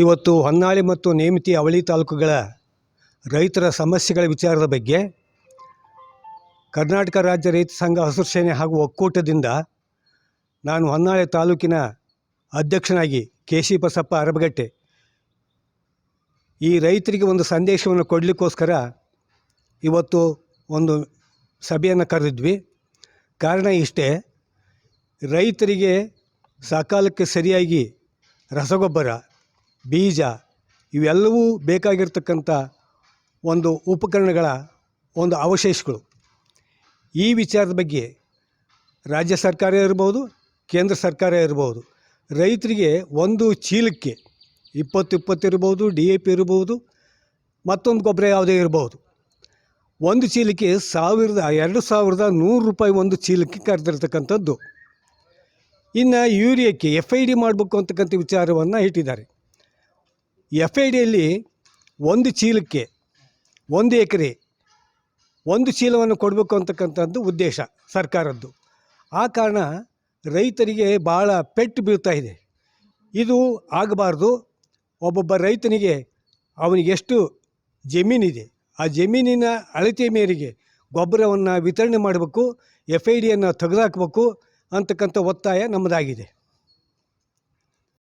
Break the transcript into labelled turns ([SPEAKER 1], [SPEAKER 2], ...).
[SPEAKER 1] ಇವತ್ತು ಹೊನ್ನಾಳಿ ಮತ್ತು ನೇಮಿತಿ ಅವಳಿ ತಾಲೂಕುಗಳ ರೈತರ ಸಮಸ್ಯೆಗಳ ವಿಚಾರದ ಬಗ್ಗೆ ಕರ್ನಾಟಕ ರಾಜ್ಯ ರೈತ ಸಂಘ ಹಸಿರು ಸೇನೆ ಹಾಗೂ ಒಕ್ಕೂಟದಿಂದ ನಾನು ಹೊನ್ನಾಳಿ ತಾಲೂಕಿನ ಅಧ್ಯಕ್ಷನಾಗಿ ಕೆ.ಸಿ. ಬಸಪ್ಪ ಅರಬಗಟ್ಟೆ ಈ ರೈತರಿಗೆ ಒಂದು ಸಂದೇಶವನ್ನು ಕೊಡಲಿಕ್ಕೋಸ್ಕರ ಇವತ್ತು ಒಂದು ಸಭೆಯನ್ನು ಕರೆದಿದ್ವಿ. ಕಾರಣ ಇಷ್ಟೇ, ರೈತರಿಗೆ ಸಕಾಲಕ್ಕೆ ಸರಿಯಾಗಿ ರಸಗೊಬ್ಬರ, ಬೀಜ ಇವೆಲ್ಲವೂ ಬೇಕಾಗಿರ್ತಕ್ಕಂಥ ಒಂದು ಉಪಕರಣಗಳ ಒಂದು ಅವಶೇಷಗಳು. ಈ ವಿಚಾರದ ಬಗ್ಗೆ ರಾಜ್ಯ ಸರ್ಕಾರ ಇರ್ಬೋದು, ಕೇಂದ್ರ ಸರ್ಕಾರ ಇರ್ಬೋದು, ರೈತರಿಗೆ ಒಂದು ಚೀಲಕ್ಕೆ 20 ಇರ್ಬೋದು, DAP ಇರ್ಬೋದು, ಮತ್ತೊಂದು ಗೊಬ್ಬರ ಯಾವುದೇ ಇರ್ಬೋದು, ಒಂದು ಚೀಲಕ್ಕೆ 2,100 ರೂಪಾಯಿ ಒಂದು ಚೀಲಕ್ಕೆ ಕರೆದಿರ್ತಕ್ಕಂಥದ್ದು. ಇನ್ನು ಯೂರಿಯಾಕ್ಕೆ FID ಮಾಡಬೇಕು ಅಂತಕ್ಕಂಥ ವಿಚಾರವನ್ನು ಇಟ್ಟಿದ್ದಾರೆ. FIDಯಲ್ಲಿ ಒಂದು ಚೀಲಕ್ಕೆ 1 ಎಕರೆ 1 ಚೀಲವನ್ನು ಕೊಡಬೇಕು ಅಂತಕ್ಕಂಥದ್ದು ಉದ್ದೇಶ ಸರ್ಕಾರದ್ದು. ಆ ಕಾರಣ ರೈತರಿಗೆ ಭಾಳ ಪೆಟ್ಟು ಬೀಳ್ತಾ ಇದೆ. ಇದು ಆಗಬಾರ್ದು. ಒಬ್ಬೊಬ್ಬ ರೈತನಿಗೆ ಅವನಿಗೆ ಎಷ್ಟು ಜಮೀನಿದೆ ಆ ಜಮೀನಿನ ಅಳತೆ ಮೇರೆಗೆ ಗೊಬ್ಬರವನ್ನು ವಿತರಣೆ ಮಾಡಬೇಕು, FIDಯನ್ನು ತೆಗೆದುಹಾಕಬೇಕು ಅಂತಕ್ಕಂಥ ಒತ್ತಾಯ ನಮ್ಮದಾಗಿದೆ.